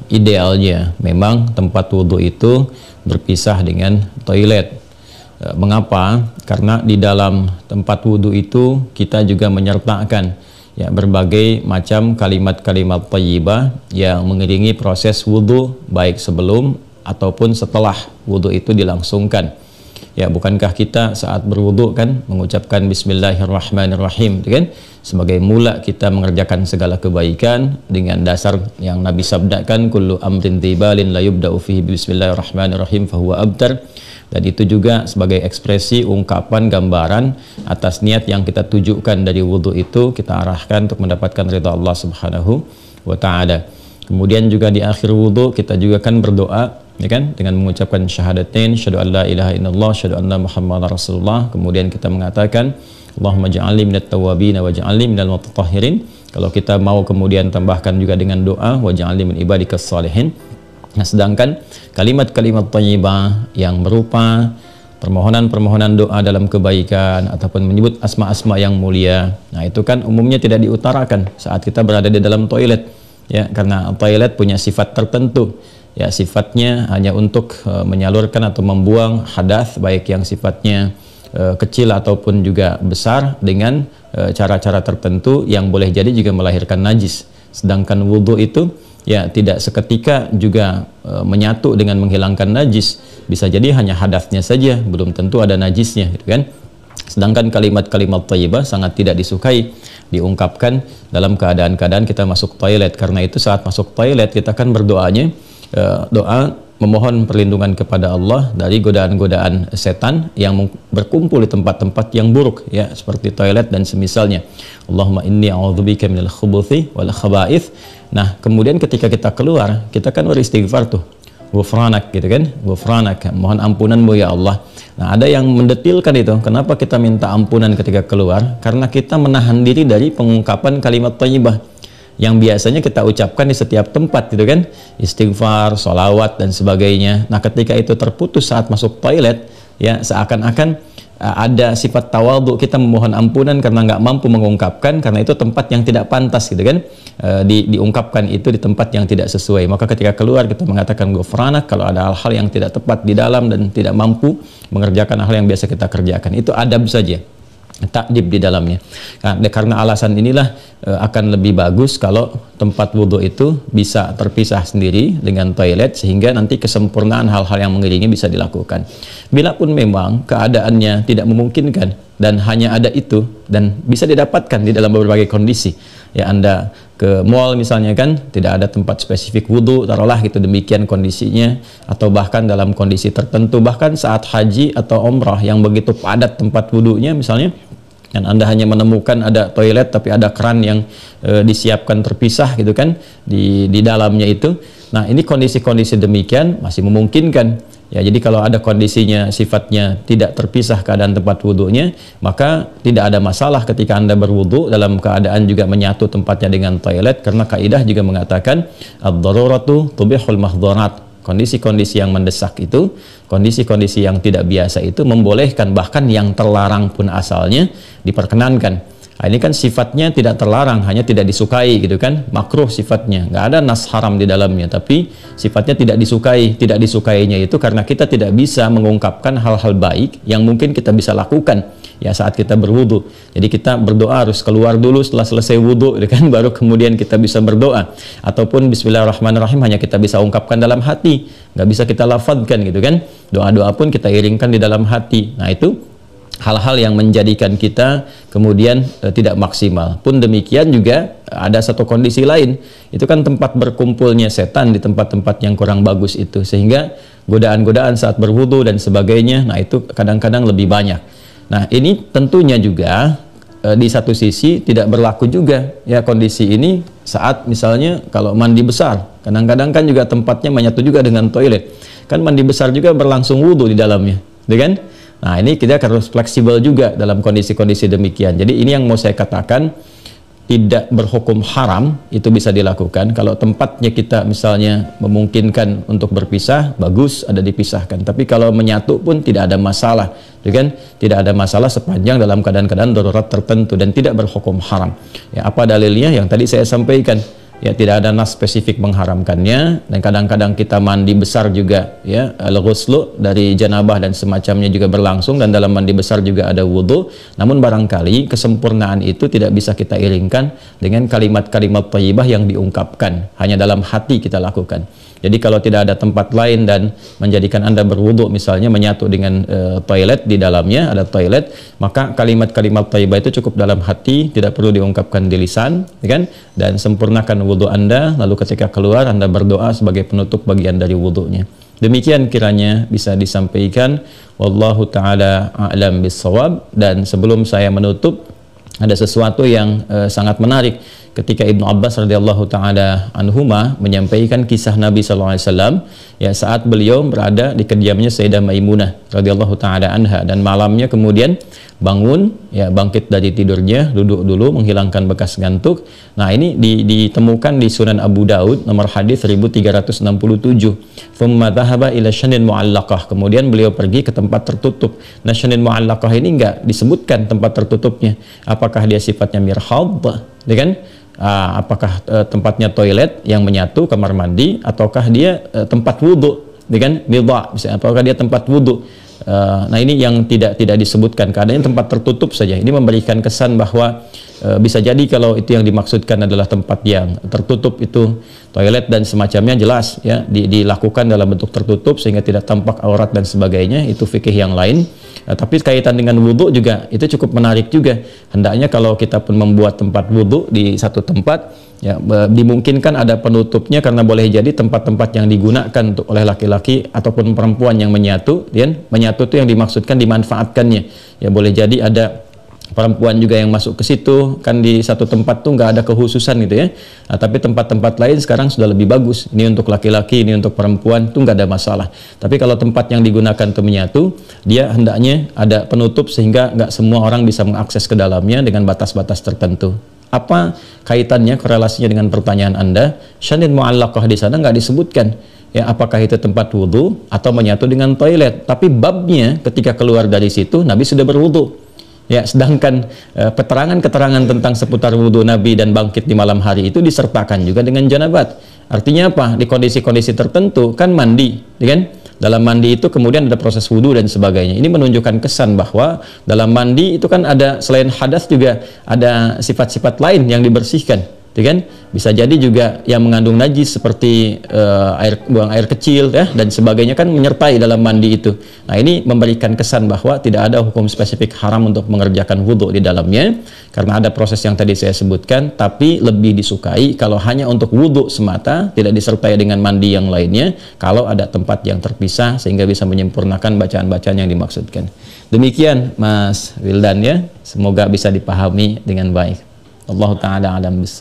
idealnya memang tempat wudhu itu berpisah dengan toilet. Mengapa? Karena di dalam tempat wudhu itu kita juga menyertakan ya berbagai macam kalimat-kalimat thayyibah yang mengiringi proses wudhu, baik sebelum ataupun setelah wudhu itu dilangsungkan. Ya, bukankah kita saat berwudhu kan mengucapkan Bismillahirrahmanirrahim, kan? Sebagai mula kita mengerjakan segala kebaikan dengan dasar yang Nabi sabdakan, kullu amrin tibalin la yubda'u fihi Bismillahirrahmanirrahim fahuwa abtar. Dan itu juga sebagai ekspresi ungkapan gambaran atas niat yang kita tujukan dari wudhu itu, kita arahkan untuk mendapatkan ridha Allah Subhanahu wa ta'ala. Kemudian juga di akhir wudhu kita juga kan berdoa, ya kan, dengan mengucapkan syahadatain, syahadu an la ilaha illallah, syahadu anna muhammadar rasulullah. Kemudian kita mengatakan Allahumma ja'alni minat tawabin wa ja'alni minal mutatahhirin. Kalau kita mau kemudian tambahkan juga dengan doa wa ja'alni min ibadikas salihin. Nah, sedangkan kalimat-kalimat thayyibah yang berupa permohonan-permohonan doa dalam kebaikan ataupun menyebut asma-asma yang mulia, nah itu kan umumnya tidak diutarakan saat kita berada di dalam toilet, ya, karena toilet punya sifat tertentu. Ya, sifatnya hanya untuk menyalurkan atau membuang hadas, baik yang sifatnya kecil ataupun juga besar, dengan cara-cara tertentu yang boleh jadi juga melahirkan najis. Sedangkan wudhu itu ya tidak seketika juga menyatu dengan menghilangkan najis, bisa jadi hanya hadasnya saja, belum tentu ada najisnya, gitu kan. Sedangkan kalimat-kalimat thayyibah sangat tidak disukai diungkapkan dalam keadaan-keadaan kita masuk toilet. Karena itu saat masuk toilet kita kan berdoanya doa memohon perlindungan kepada Allah dari godaan-godaan setan yang berkumpul di tempat-tempat yang buruk, ya, seperti toilet dan semisalnya. Allahumma inni a'udzubika minal khubuthi wal khaba'ith. Nah, kemudian ketika kita keluar, kita kan beristighfar tuh, ghufranak, gitu kan, ghufranak, mohon ampunanmu ya Allah. Nah, ada yang mendetilkan itu, kenapa kita minta ampunan ketika keluar? Karena kita menahan diri dari pengungkapan kalimat thayyibah yang biasanya kita ucapkan di setiap tempat, gitu kan, istighfar, sholawat dan sebagainya. Nah, ketika itu terputus saat masuk toilet, ya, seakan-akan ada sifat tawadhu, kita memohon ampunan karena nggak mampu mengungkapkan, karena itu tempat yang tidak pantas, gitu kan, diungkapkan itu di tempat yang tidak sesuai. Maka ketika keluar kita mengatakan ghufranak kalau ada hal-hal yang tidak tepat di dalam dan tidak mampu mengerjakan hal yang biasa kita kerjakan. Itu adab saja, takdib di dalamnya. Nah, karena alasan inilah akan lebih bagus kalau tempat wudhu itu bisa terpisah sendiri dengan toilet, sehingga nanti kesempurnaan hal-hal yang mengiringi bisa dilakukan. Bila pun memang keadaannya tidak memungkinkan dan hanya ada itu dan bisa didapatkan di dalam berbagai kondisi, ya, Anda ke mall misalnya kan, tidak ada tempat spesifik wudhu, taruhlah gitu demikian kondisinya, atau bahkan dalam kondisi tertentu, bahkan saat haji atau umrah yang begitu padat tempat wudhunya misalnya, dan Anda hanya menemukan ada toilet tapi ada keran yang disiapkan terpisah, gitu kan, di dalamnya itu. Nah, ini kondisi-kondisi demikian masih memungkinkan. Ya, jadi kalau ada kondisinya sifatnya tidak terpisah keadaan tempat wudhunya, maka tidak ada masalah ketika Anda berwudhu dalam keadaan juga menyatu tempatnya dengan toilet, karena kaidah juga mengatakan ad-daruratu tubihul mahdharat. Kondisi-kondisi yang mendesak itu, kondisi-kondisi yang tidak biasa itu membolehkan, bahkan yang terlarang pun asalnya diperkenankan. Nah, ini kan sifatnya tidak terlarang, hanya tidak disukai, gitu kan, makruh sifatnya, nggak ada nas haram di dalamnya, tapi sifatnya tidak disukai. Tidak disukainya itu karena kita tidak bisa mengungkapkan hal-hal baik yang mungkin kita bisa lakukan, ya, saat kita berwudu. Jadi kita berdoa harus keluar dulu setelah selesai wudu, gitu kan, baru kemudian kita bisa berdoa. Ataupun Bismillahirrahmanirrahim hanya kita bisa ungkapkan dalam hati, nggak bisa kita lafadzkan, gitu kan. Doa-doa pun kita iringkan di dalam hati. Nah, itu hal-hal yang menjadikan kita kemudian tidak maksimal. Pun demikian juga ada satu kondisi lain, itu kan tempat berkumpulnya setan di tempat-tempat yang kurang bagus itu, sehingga godaan-godaan saat berwudu dan sebagainya, nah itu kadang-kadang lebih banyak. Nah, ini tentunya juga di satu sisi tidak berlaku juga, ya, kondisi ini saat misalnya kalau mandi besar, kadang-kadang kan juga tempatnya menyatu juga dengan toilet, kan mandi besar juga berlangsung wudu di dalamnya, gitu kan. Nah, ini kita harus fleksibel juga dalam kondisi-kondisi demikian. Jadi ini yang mau saya katakan, tidak berhukum haram, itu bisa dilakukan. Kalau tempatnya kita misalnya memungkinkan untuk berpisah, bagus ada dipisahkan. Tapi kalau menyatu pun tidak ada masalah, kan? Tidak ada masalah sepanjang dalam keadaan-keadaan darurat tertentu dan tidak berhukum haram. Ya, apa dalilnya? Yang tadi saya sampaikan. ya tidak ada nas spesifik mengharamkannya, dan kadang-kadang kita mandi besar juga ya, al-ghuslu dari janabah dan semacamnya juga berlangsung, dan dalam mandi besar juga ada wudu. Namun barangkali kesempurnaan itu tidak bisa kita iringkan dengan kalimat-kalimat thayyibah yang diungkapkan, hanya dalam hati kita lakukan. Jadi kalau tidak ada tempat lain dan menjadikan Anda berwudu, misalnya menyatu dengan toilet, di dalamnya ada toilet, maka kalimat-kalimat thayyibah itu cukup dalam hati, tidak perlu diungkapkan di lisan, kan? Dan sempurnakan wudu Anda, lalu ketika keluar Anda berdoa sebagai penutup bagian dari wudunya. Demikian kiranya bisa disampaikan. Wallahu ta'ala a'lam bissawab. Dan sebelum saya menutup, ada sesuatu yang sangat menarik ketika Ibnu Abbas radhiyallahu taala anhuma menyampaikan kisah Nabi sallallahu alaihi wasallam ya, saat beliau berada di kediamannya Sayyidah Maimunah radhiyallahu taala anha, dan malamnya kemudian bangun ya, bangkit dari tidurnya, duduk dulu menghilangkan bekas ngantuk. Nah, ini ditemukan di Sunan Abu Daud nomor hadis 1367. Thumma dhahaba ila syanin mu'allaqah. Kemudian beliau pergi ke tempat tertutup. Nah, syanin mu'allaqah ini enggak disebutkan tempat tertutupnya. Apakah dia sifatnya mirhad, ya kan? Apakah tempatnya toilet yang menyatu, kamar mandi, ataukah dia tempat wudhu, kan? Midha, apakah dia tempat wudhu? Nah, ini yang tidak disebutkan, keadaannya tempat tertutup saja. Ini memberikan kesan bahwa bisa jadi kalau itu yang dimaksudkan adalah tempat yang tertutup, itu toilet dan semacamnya, jelas ya, dilakukan dalam bentuk tertutup sehingga tidak tampak aurat dan sebagainya, itu fikih yang lain. Tapi kaitan dengan wudhu juga itu cukup menarik juga. Hendaknya kalau kita pun membuat tempat wudhu di satu tempat ya, dimungkinkan ada penutupnya, karena boleh jadi tempat-tempat yang digunakan untuk oleh laki-laki ataupun perempuan yang menyatu, dan menyatu itu yang dimaksudkan dimanfaatkannya ya, boleh jadi ada perempuan juga yang masuk ke situ, kan di satu tempat tuh nggak ada kekhususan gitu ya. Nah, tapi tempat-tempat lain sekarang sudah lebih bagus, ini untuk laki-laki, ini untuk perempuan, tuh nggak ada masalah. Tapi kalau tempat yang digunakan untuk menyatu, dia hendaknya ada penutup sehingga nggak semua orang bisa mengakses ke dalamnya dengan batas-batas tertentu. Apa kaitannya, korelasinya dengan pertanyaan Anda? Syanin mu'allaqah di sana nggak disebutkan ya, apakah itu tempat wudhu atau menyatu dengan toilet, tapi babnya ketika keluar dari situ Nabi sudah berwudhu ya, sedangkan keterangan-keterangan tentang seputar wudhu Nabi dan bangkit di malam hari itu disertakan juga dengan janabat. Artinya apa? Di kondisi-kondisi tertentu kan mandi, ya kan? Dalam mandi itu kemudian ada proses wudhu dan sebagainya. Ini menunjukkan kesan bahwa dalam mandi itu kan ada, selain hadas juga ada sifat-sifat lain yang dibersihkan, ya kan? Bisa jadi juga yang mengandung najis seperti buang air kecil ya, dan sebagainya kan menyertai dalam mandi itu. Nah, ini memberikan kesan bahwa tidak ada hukum spesifik haram untuk mengerjakan wudhu di dalamnya, karena ada proses yang tadi saya sebutkan. Tapi lebih disukai kalau hanya untuk wudhu semata, tidak disertai dengan mandi yang lainnya, kalau ada tempat yang terpisah sehingga bisa menyempurnakan bacaan-bacaan yang dimaksudkan. Demikian Mas Wildan ya, semoga bisa dipahami dengan baik. Allah Ta'ala alam bisawab.